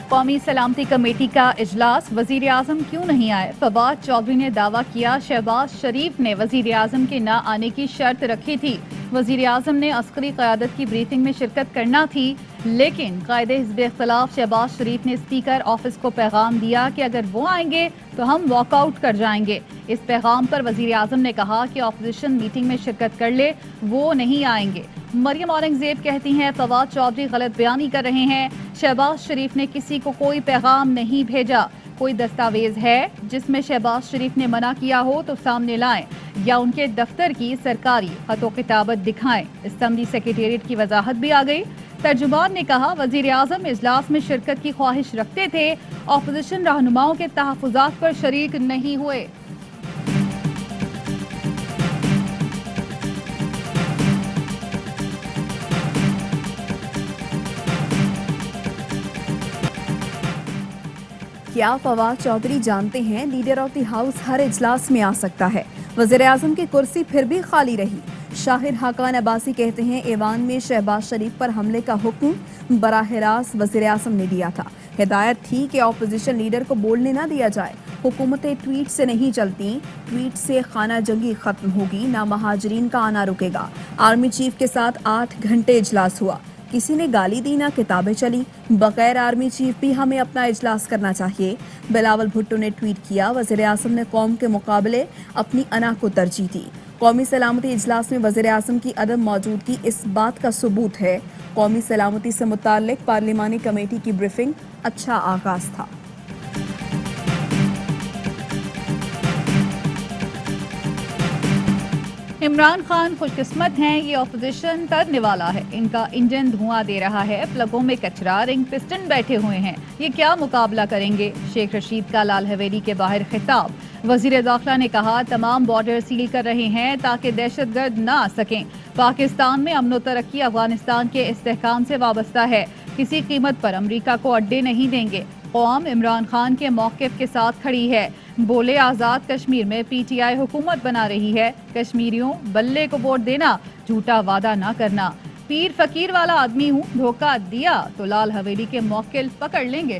قومی سلامتی کمیٹی کا اجلاس، وزیر اعظم کیوں نہیں آئے؟ فواد چودھری نے دعویٰ کیا شہباز شریف نے وزیر اعظم کے نہ آنے کی شرط رکھی تھی۔ وزیر اعظم نے عسکری قیادت کی بریفنگ میں شرکت کرنا تھی، لیکن قائد حزب اختلاف شہباز شریف نے اسپیکر آفس کو پیغام دیا کہ اگر وہ آئیں گے تو ہم واک آؤٹ کر جائیں گے۔ اس پیغام پر وزیر اعظم نے کہا کہ اپوزیشن میٹنگ میں شرکت کر لے، وہ نہیں آئیں گے۔ مریم اورنگزیب کہتی ہیں فواد چودھری غلط بیانی کر رہے ہیں، شہباز شریف نے کسی کو کوئی پیغام نہیں بھیجا۔ کوئی دستاویز ہے جس میں شہباز شریف نے منع کیا ہو تو سامنے لائیں یا ان کے دفتر کی سرکاری خط و کتابت دکھائیں۔ اسمبلی سیکریٹریٹ کی وضاحت بھی آ گئی۔ ترجمان نے کہا وزیر اعظم اجلاس میں شرکت کی خواہش رکھتے تھے، اپوزیشن رہنماؤں کے تحفظات پر شریک نہیں ہوئے۔ کیا فواد چودھری جانتے ہیں لیڈر آف دی ہاؤس ہر اجلاس میں آ سکتا ہے؟ وزیر اعظم کی کرسی پھر بھی خالی رہی۔ شاہر حقان عباسی کہتے ہیں ایوان میں شہباز شریف پر حملے کا حکم براہ راست وزیر اعظم نے دیا تھا۔ ہدایت تھی کہ اپوزیشن لیڈر کو بولنے نہ دیا جائے۔ حکومتیں ٹویٹ سے نہیں چلتی، ٹویٹ سے خانہ جنگی ختم ہوگی، نہ مہاجرین کا آنا رکے گا۔ آرمی چیف کے ساتھ 8 گھنٹے اجلاس ہوا، کسی نے گالی دی نہ کتابیں چلی۔ بغیر آرمی چیف بھی ہمیں اپنا اجلاس کرنا چاہیے۔ بلاول بھٹو نے ٹویٹ کیا وزیر اعظم نے قوم کے مقابلے اپنی انا کو ترجیح دی۔ قومی سلامتی اجلاس میں وزیر اعظم کی عدم موجودگی اس بات کا ثبوت ہے۔ قومی سلامتی سے متعلق پارلیمانی کمیٹی کی بریفنگ اچھا آغاز تھا۔ عمران خان خوش قسمت ہیں، یہ اپوزیشن ترنے والا ہے، ان کا انجن دھواں دے رہا ہے، پلگوں میں کچرا، رنگ پسٹن بیٹھے ہوئے ہیں، یہ کیا مقابلہ کریں گے؟ شیخ رشید کا لال حویلی کے باہر خطاب۔ وزیر داخلہ نے کہا تمام بارڈر سیل کر رہے ہیں تاکہ دہشت گرد نہ آ سکیں۔ پاکستان میں امن و ترقی افغانستان کے استحکام سے وابستہ ہے، کسی قیمت پر امریکہ کو اڈے نہیں دیں گے۔ قوم عمران خان کے موقف کے ساتھ کھڑی ہے، بولے آزاد کشمیر میں پی ٹی آئی حکومت بنا رہی ہے، کشمیریوں بلے کو ووٹ دینا، جھوٹا وعدہ نہ کرنا، پیر فقیر والا آدمی ہوں، دھوکہ دیا تو لال حویلی کے موکل پکڑ لیں گے۔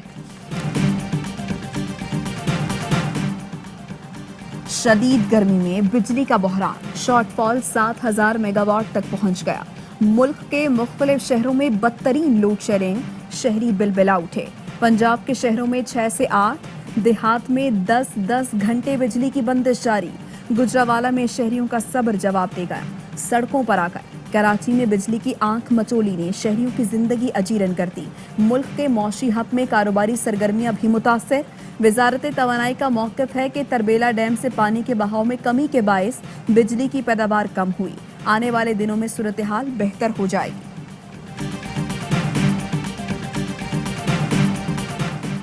شدید گرمی میں بجلی کا بحران، شارٹ فال 7000 میگا واٹ تک پہنچ گیا۔ ملک کے مختلف شہروں میں بدترین لوڈ شیڈنگ، شہری بلبلا اٹھے۔ پنجاب کے شہروں میں 6 سے 8، دیہات میں 10 گھنٹے بجلی کی بندش جاری۔ گجرانوالہ میں شہریوں کا صبر جواب دے گیا، سڑکوں پر آ گئے۔ کراچی میں بجلی کی آنکھ مچولی نے شہریوں کی زندگی اجیرن کر دی۔ ملک کے معاشی ہب میں کاروباری سرگرمیاں بھی متاثر۔ وزارت توانائی کا موقف ہے کہ تربیلا ڈیم سے پانی کے بہاؤ میں کمی کے باعث بجلی کی پیداوار کم ہوئی، آنے والے دنوں میں صورتحال بہتر ہو جائے گی۔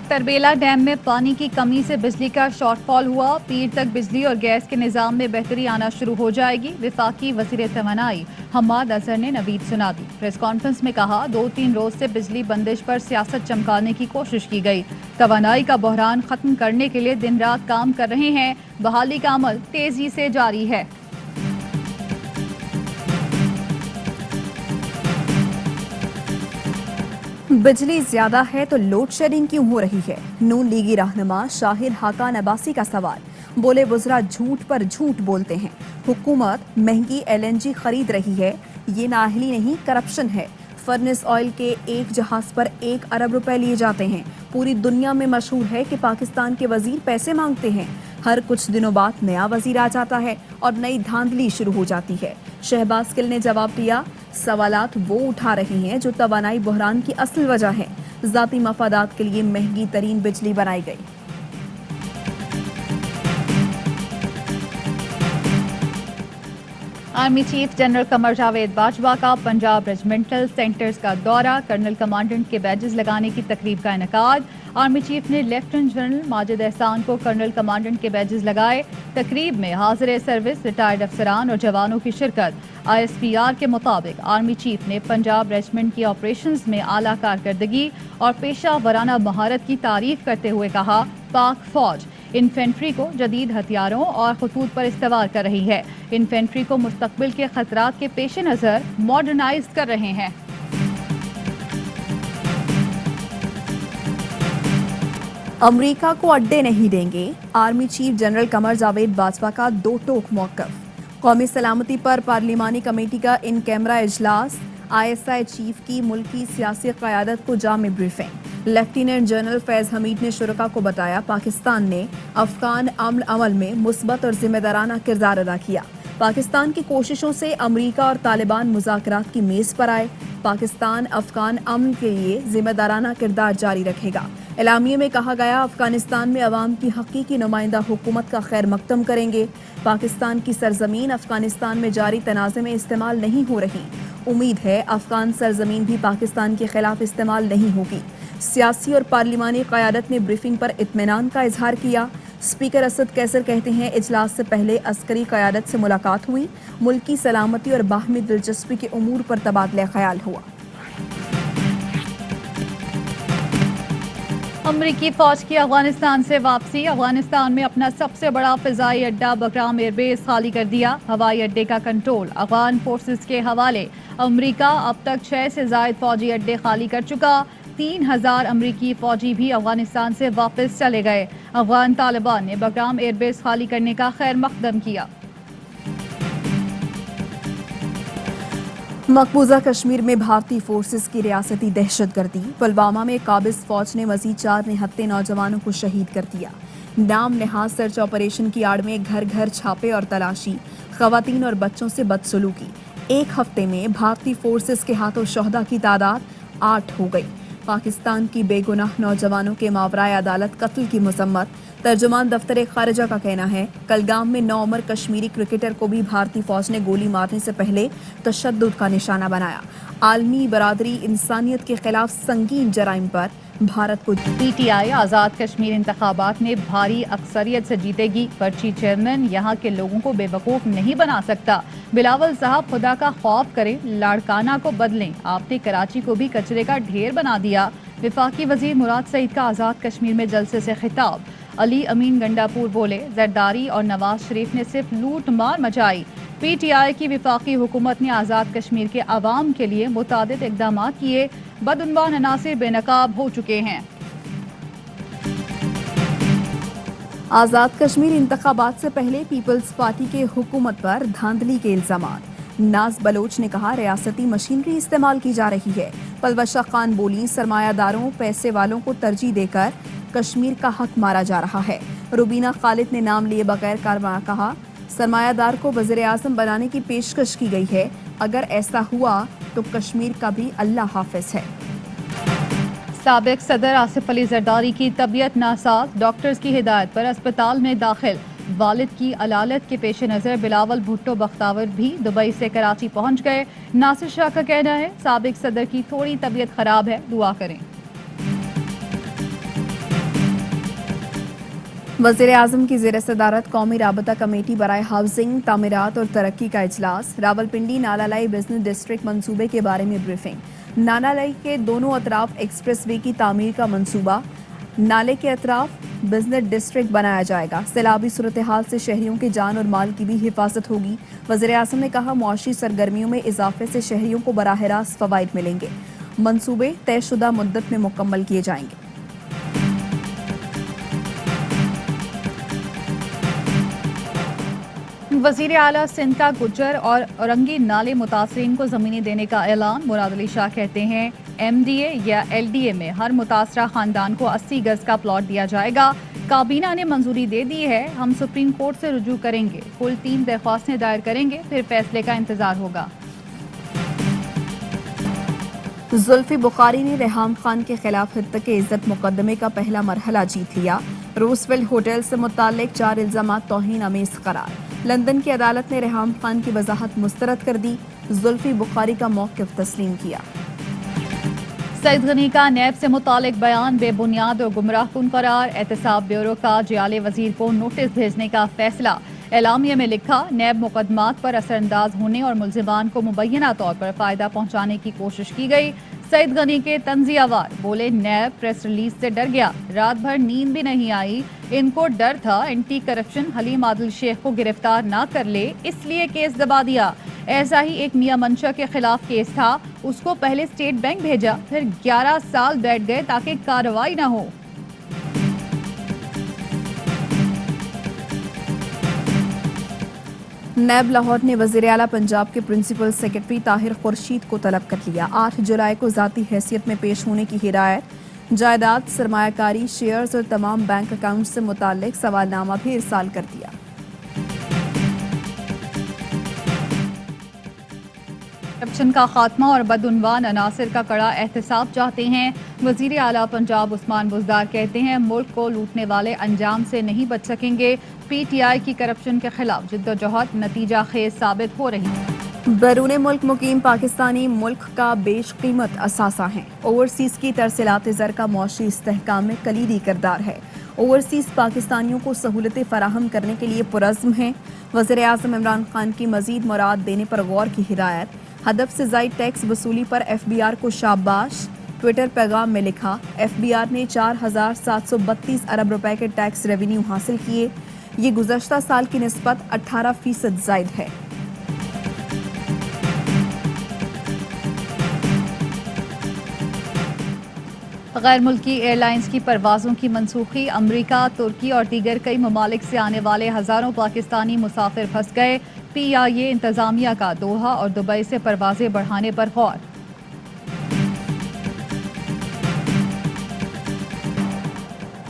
تربیلا ڈیم میں پانی کی کمی سے بجلی کا شارٹ فال ہوا، پیر تک بجلی اور گیس کے نظام میں بہتری آنا شروع ہو جائے گی۔ وفاقی وزیر توانائی حماد اظہر نے نوید سنا دی۔ پریس کانفرنس میں کہا 2-3 روز سے بجلی بندش پر سیاست چمکانے کی کوشش کی گئی، توانائی کا بحران ختم کرنے کے لیے دن رات کام کر رہے ہیں، بحالی کا عمل تیزی سے جاری ہے۔ بجلی زیادہ ہے تو لوڈ شیڈنگ کیوں ہو رہی ہے؟ نون لیگی رہنما شاہر حقان عباسی کا سوال۔ بولے وزراء جھوٹ پر جھوٹ بولتے ہیں، حکومت مہنگی LNG خرید رہی ہے، یہ نااہلی نہیں کرپشن ہے۔ فرنس آئل کے ایک جہاز پر 1 ارب روپے لیے جاتے ہیں۔ پوری دنیا میں مشہور ہے کہ پاکستان کے وزیر پیسے مانگتے ہیں، ہر کچھ دنوں بعد نیا وزیر آ جاتا ہے اور نئی دھاندلی شروع ہو جاتی ہے۔ شہباز گل نے جواب دیا سوالات وہ اٹھا رہے ہیں جو توانائی بحران کی اصل وجہ ہے، ذاتی مفادات کے لیے مہنگی ترین بجلی بنائی گئی۔ Army chief general Qamar Javed Bajwa کا پنجاب ریجمنٹل سینٹرز کا دورہ، کرنل کمانڈنٹ کے بیجز لگانے کی تقریب کا انعقاد۔ آرمی چیف نے لیفٹیننٹ جنرل ماجد احسان کو کرنل کمانڈنٹ کے بیجز لگائے۔ تقریب میں حاضر سروس، ریٹائرڈ افسران اور جوانوں کی شرکت۔ ISPR کے مطابق آرمی چیف نے پنجاب ریجمنٹ کی آپریشنز میں اعلیٰ کارکردگی اور پیشہ ورانہ مہارت کی تعریف کرتے ہوئے کہا پاک فوج انفینٹری کو جدید ہتھیاروں اور خطوط پر استوار کر رہی ہے، انفینٹری کو مستقبل کے خطرات کے پیش نظر ماڈرنائز کر رہے ہیں۔ अमरीका को अड्डे नहीं देंगे, army chief general Qamar Javed Bajwa का दो टोक मौक़िफ़। कौमी सलामती पर पार्लिमानी कमेटी का इन कैमरा इजलास, ISI चीफ की मुल्की सियासी क़यादत को जामे ब्रीफिंग। लेफ्टिनेंट जनरल फैज़ हमीद ने शुरका को बताया पाकिस्तान ने अफगान अमल में मुस्बत और जिम्मेदाराना किरदार अदा किया। पाकिस्तान की कोशिशों से अमरीका और तालिबान मुज़ाकरात की मेज़ पर आए। पाकिस्तान अफगान अमन के लिए जिम्मेदाराना किरदार जारी रखेगा। एलामिये में कहा गया अफगानिस्तान में अवाम की हकीकी नुमाइंदा हुकूमत का खैर मकदम करेंगे। पाकिस्तान की सरजमीन अफगानिस्तान में जारी तनाज़े में इस्तेमाल नहीं हो रही। उम्मीद है अफगान सरजमीन भी पाकिस्तान के खिलाफ इस्तेमाल नहीं होगी। सियासी और पार्लिमानी क़यादत ने ब्रीफिंग पर इत्मीनान का इजहार किया। स्पीकर असद कैसर कहते हैं इजलास से पहले अस्करी क़यादत से मुलाकात हुई, मुल्की सलामती और बाहमी दिलचस्पी के उमूर पर तबादला ख्याल हुआ। अमरीकी फौज की अफगानिस्तान से वापसी। अफगानिस्तान में अपना सबसे बड़ा फिजाई अड्डा बगराम एयरबेस खाली कर दिया। हवाई अड्डे का कंट्रोल अफगान फोर्सेस के हवाले। अमरीका अब तक 6 से ज़ायद फौजी अड्डे खाली कर चुका। 3000 अमरीकी फौजी भी अफगानिस्तान से वापस चले गए। अफगान तालिबान ने बगराम एयरबेस खाली करने का खैर मकदम किया। मकबूजा कश्मीर में भारतीय फोर्सेस की रियासती दहशतगर्दी। पुलवामा में काबिज फौज ने मजीद 4 निहत्ते नौजवानों को शहीद कर दिया। नाम नेहाज सर्च ऑपरेशन की आड़ में घर घर छापे और तलाशी, खवातीन और बच्चों से बदसलूकी। एक हफ्ते में भारतीय फोर्सेस के हाथों शोहदा की तादाद 8 हो गई। पाकिस्तान की बेगुनाह नौजवानों के मावराए अदालत कत्ल की मजम्मत। तर्जुमान दफ्तर खारिजा का कहना है कलगाम में 9 उम्र कश्मीरी क्रिकेटर को भी भारतीय फौज ने गोली मारने से पहले तशद्दुद का निशाना बनाया। आलमी बरादरी इंसानियत के खिलाफ संगीन जराइम पर भारत को। PTI आज़ाद कश्मीर इंतखाबात में भारी अक्सरियत से जीतेगी। पर्ची चेयरमैन यहाँ के लोगों को बेवकूफ़ नहीं बना सकता। बिलावल साहब खुदा का खौफ करें, लाड़काना को बदलें। आपने कराची को भी कचरे का ढेर बना दिया। विफाकी वजीर मुराद सईद का आज़ाद कश्मीर में जलसे से खिताब। अली अमीन गंडापुर बोले जरदारी और नवाज शरीफ ने सिर्फ लूट मार मचाई। PTI की विफाकी हुकूमत ने आज़ाद कश्मीर के अवाम के लिए मुतादिद इक़दाम किए। बदउनवान अनासिर बेनकाब हो चुके हैं। आज़ाद कश्मीर इंतखाबात से पहले पीपल्स पार्टी के हुकूमत पर धांधली के इल्जामात। नाज बलोच ने कहा रियासती मशीनरी इस्तेमाल की जा रही है। पलवशा खान बोली सरमायादारों पैसे वालों को तरजीह देकर कश्मीर का हक मारा जा रहा है। रुबीना खालिद ने नाम लिए बगैर कहा सरमायादार को वज़ीर आज़म बनाने की पेशकश की गई है। अगर ऐसा हुआ तो कश्मीर का भी अल्लाह हाफिज है। साबिक सदर आसिफ अली जरदारी की तबीयत नासाज। डॉक्टर्स की हिदायत पर अस्पताल में दाखिल। वालिद की अलालत के पेश नज़र बिलावल भुट्टो बख्तावर भी दुबई से कराची पहुंच गए। नासिर शाह का कहना है साबिक सदर की थोड़ी तबीयत खराब है, दुआ करें। वज़ीर आज़म की ज़ेर सदारत कौमी राबता कमेटी बराए हाउसिंग, तामीरात और तरक्की का इजलास। रावलपिंडी नालालाई बिजनेस डिस्ट्रिक्ट मंसूबे के बारे में ब्रीफिंग। नालालाई के दोनों अतराफ एक्सप्रेस वे की तामीर का मंसूबा। नाले के अतराफ बिजनेस डिस्ट्रिक्ट बनाया जाएगा। सैलाबी सूरत हाल से शहरियों के जान और माल की भी हिफाजत होगी। वज़ीर आज़म ने कहा मुआशी सरगर्मियों में इजाफे से शहरियों को बराह रास्त फ़वाइद मिलेंगे। मंसूबे तयशुदा मुद्दत में मुकम्मल किए जाएंगे। वज़ीर आला सिंध का गुज्जर और औरंगी नाले मुतासरीन को ज़मीनें देने का ऐलान। मुराद अली शाह कहते हैं MDA या LDA में हर मुतासरा खानदान को 80 गज का प्लॉट दिया जाएगा। काबीना ने मंजूरी दे दी है। हम सुप्रीम कोर्ट से रुजू करेंगे। कुल 3 दरख्वास्तें दायर करेंगे, फिर फैसले का इंतजार होगा। जुल्फी बुखारी ने रेहाम खान के खिलाफ हित्तक इज्जत मुकदमे का पहला मरहला जीत लिया। रोजवेल होटल से मुताल्लिक 4 इल्जाम तौहीन अमेज करार। लंदन की अदालत ने रेहाम खान की वजाहत मुस्तरद कर दी। जुल्फी बुखारी का मौक़िफ़ तस्लीम किया। सईद गनी का नैब से मुतालिक बयान बेबुनियाद और गुमराह कुन करार। एहतसाब ब्यूरो का जियाले वजीर को नोटिस भेजने का फैसला। एलामिया में लिखा नैब मुकदमात पर असरअंदाज होने और मुल्जिमान को मुबैना तौर पर फ़ायदा पहुँचाने की कोशिश की गई। सईद गनी के तंजियावार बोले नैब प्रेस रिलीज से डर गया, रात भर नींद भी नहीं आई। इनको डर था एंटी करप्शन हलीम आदिल शेख को गिरफ्तार ना कर ले, इसलिए केस दबा दिया। ऐसा ही एक मियां मंशा के खिलाफ केस था, उसको पहले स्टेट बैंक भेजा, फिर 11 साल बैठ गए ताकि कार्रवाई ना हो। नैब लाहौर ने वज़ीर आला पंजाब के प्रिंसिपल सेक्रेटरी ताहिर खुर्शीद को तलब कर लिया। 8 जुलाई को ज़ाती हैसियत में पेश होने की हिदायत। जायदाद, सरमायाकारी, शेयर्स और तमाम बैंक अकाउंट से मुताल्लिक सवालनामा भी इरसाल कर दिया। करप्शन का खात्मा और बदउनवान अनासिर का कड़ा एहतसाब चाहते हैं। वज़ीर आला पंजाब उस्मान बुज़दार कहते हैं मुल्क को लूटने वाले अंजाम से नहीं बच सकेंगे। PTI की करप्शन के खिलाफ जिद्दोजहद नतीजा खेज साबित हो रही है। बैरून मुल्क मुकीम पाकिस्तानी मुल्क का बेशकीमत असासा हैं। ओवरसीज़ की तरसीलात ज़र का मौशी इस्तेहकाम में कलीदी किरदार है। ओवरसीज़ पाकिस्तानियों को सहूलतें फराहम करने के लिए पुरज़्म हैं। वज़ीर आज़म इमरान खान की मज़ीद मुराद देने पर गौर की हिदायत। हदफ से ज़ायद टैक्स वसूली पर FBR को शाबाश। ट्विटर पैगाम में लिखा, FBR ने 4,732 अरब रुपए के टैक्स रेवेन्यू हासिल किए। ये गुज़श्ता साल की निस्बत 18% ज़ायद है। गैर मुल्की एयरलाइंस की परवाज़ों की मनसूखी। अमरीका, तुर्की और दीगर कई ममालिक से आने वाले हज़ारों पाकिस्तानी मुसाफिर फंस गए। PIA इंतज़ामिया का दोहा और दुबई से परवाज़ें बढ़ाने पर गौर।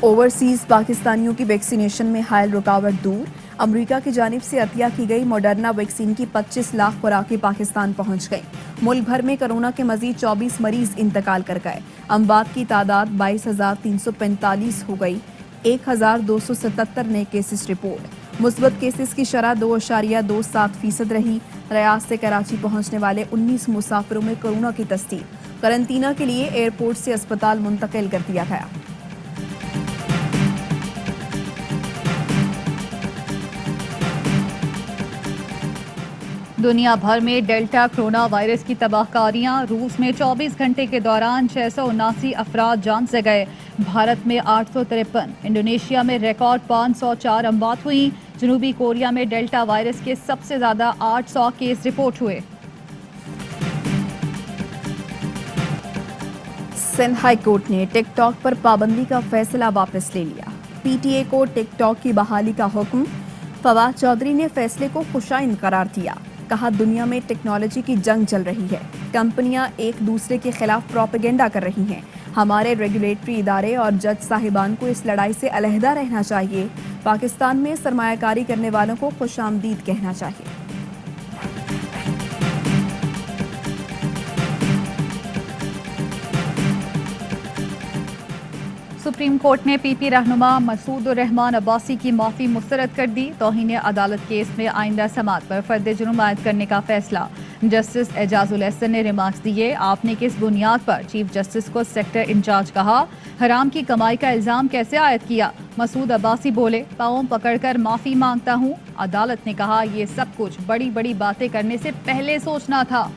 ओवरसीज़ पाकिस्तानियों की वैक्सीनेशन में हायल रुकावट दूर। अमरीका की जानिब से अतिया की गई मॉडर्ना वैक्सीन की 25 लाख खुराकें पाकिस्तान पहुंच गईं। मुल्क भर में कोरोना के मजीद 24 मरीज इंतकाल कर गए। अमवात की तादाद 22,345 हो गई। 1,277 नए केसेस रिपोर्ट। मुस्बत केसेस की शरह 2.27% रही। रियाद से कराची पहुंचने वाले 19 मुसाफिरों में कोरोना की तस्दीक। करंतना के लिए एयरपोर्ट से अस्पताल मुंतकिल कर दिया गया। दुनिया भर में डेल्टा कोरोना वायरस की तबाहकारियां। रूस में 24 घंटे के दौरान 679 अफराद जान से गए। भारत में 853। इंडोनेशिया में रिकॉर्ड 504 अमवात हुई। जनूबी कोरिया में डेल्टा वायरस के सबसे ज्यादा 800 केस रिपोर्ट हुए। सिंध हाई कोर्ट ने टिकटॉक पर पाबंदी का फैसला वापस ले लिया। PTA को टिकटॉक की बहाली का हुक्म। फवाद चौधरी ने फैसले को खुशाइन करार दिया। कहा, दुनिया में टेक्नोलॉजी की जंग चल रही है। कंपनियां एक दूसरे के खिलाफ प्रोपेगेंडा कर रही हैं। हमारे रेगुलेटरी इदारे और जज साहिबान को इस लड़ाई से अलहदा रहना चाहिए। पाकिस्तान में सरमायाकारी करने वालों को खुशामदीद कहना चाहिए। सुप्रीम कोर्ट ने PP रहनुमा मसूद रहमान अब्बासी की माफ़ी मुस्तरद कर दी। तौहीन अदालत केस में आइंदा समात पर फर्द जुर्म आयद करने का फैसला। जस्टिस एजाजुल एहसन ने रिमार्क्स दिए। आपने किस बुनियाद पर चीफ जस्टिस को सेक्टर इंचार्ज कहा? हराम की कमाई का इल्ज़ाम कैसे आयद किया? मसूद अब्बासी बोले, पाँव पकड़कर माफ़ी मांगता हूँ। अदालत ने कहा, ये सब कुछ बड़ी बड़ी बातें करने से पहले सोचना था।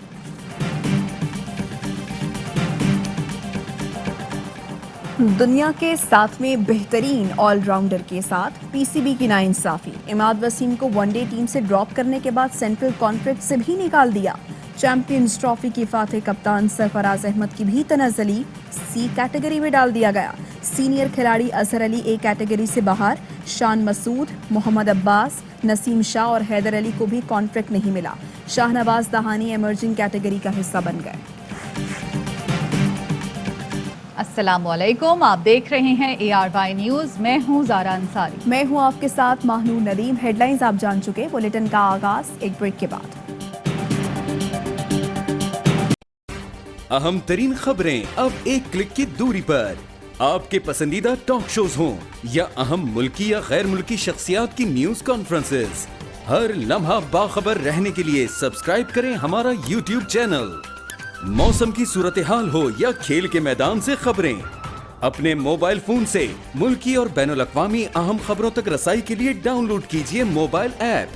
दुनिया के 7वें बेहतरीन ऑलराउंडर के साथ PCB की नाइंसाफी। इमाद वसीम को वनडे टीम से ड्रॉप करने के बाद सेंट्रल कॉन्फ्रेंस से भी निकाल दिया। चैंपियंस ट्रॉफी की फातेह कप्तान सरफराज अहमद की भी तनज़्ज़ुली C कैटेगरी में डाल दिया गया। सीनियर खिलाड़ी अजहर अली A कैटेगरी से बाहर। शान मसूद, मोहम्मद अब्बास, नसीम शाह और हैदर अली को भी कॉन्ट्रैक्ट नहीं मिला। शाहनवाज दहानी एमर्जिंग कैटेगरी का हिस्सा बन गए। अस्सलामुअलैकुम, आप देख रहे हैं ARY न्यूज़। मैं हूं ज़ारा अंसारी। मैं हूं आपके साथ माहनूर नदीम। हेडलाइंस आप जान चुके। बुलेटिन का आगाज एक ब्रेक के बाद। अहम तरीन खबरें अब एक क्लिक की दूरी पर। आपके पसंदीदा टॉक शोज हों या अहम मुल्की या गैर मुल्की शख्सियात की न्यूज कॉन्फ्रेंसेस, हर लम्हा बाखबर रहने के लिए सब्सक्राइब करें हमारा YouTube चैनल। मौसम की सूरत हाल हो या खेल के मैदान से खबरें, अपने मोबाइल फोन से मुल्की और बैनुल-अक़वामी अहम खबरों तक रसाई के लिए डाउनलोड कीजिए मोबाइल ऐप।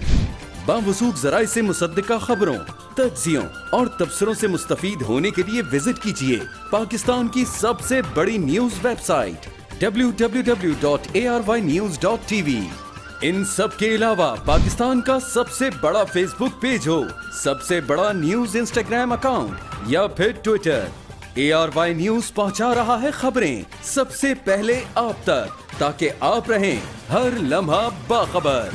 बावसूख ज़राए से मुसद्दिका खबरों, तज्ज़ियों और तबसरों से मुस्तफीद होने के लिए विजिट कीजिए पाकिस्तान की सबसे बड़ी न्यूज वेबसाइट www.arynews.tv। इन सब के अलावा पाकिस्तान का सबसे बड़ा फेसबुक पेज हो, सबसे बड़ा न्यूज इंस्टाग्राम अकाउंट या फिर ट्विटर, ARY न्यूज पहुंचा रहा है खबरें सबसे पहले आप तक, ताकि आप रहें हर लम्हा बाखबर।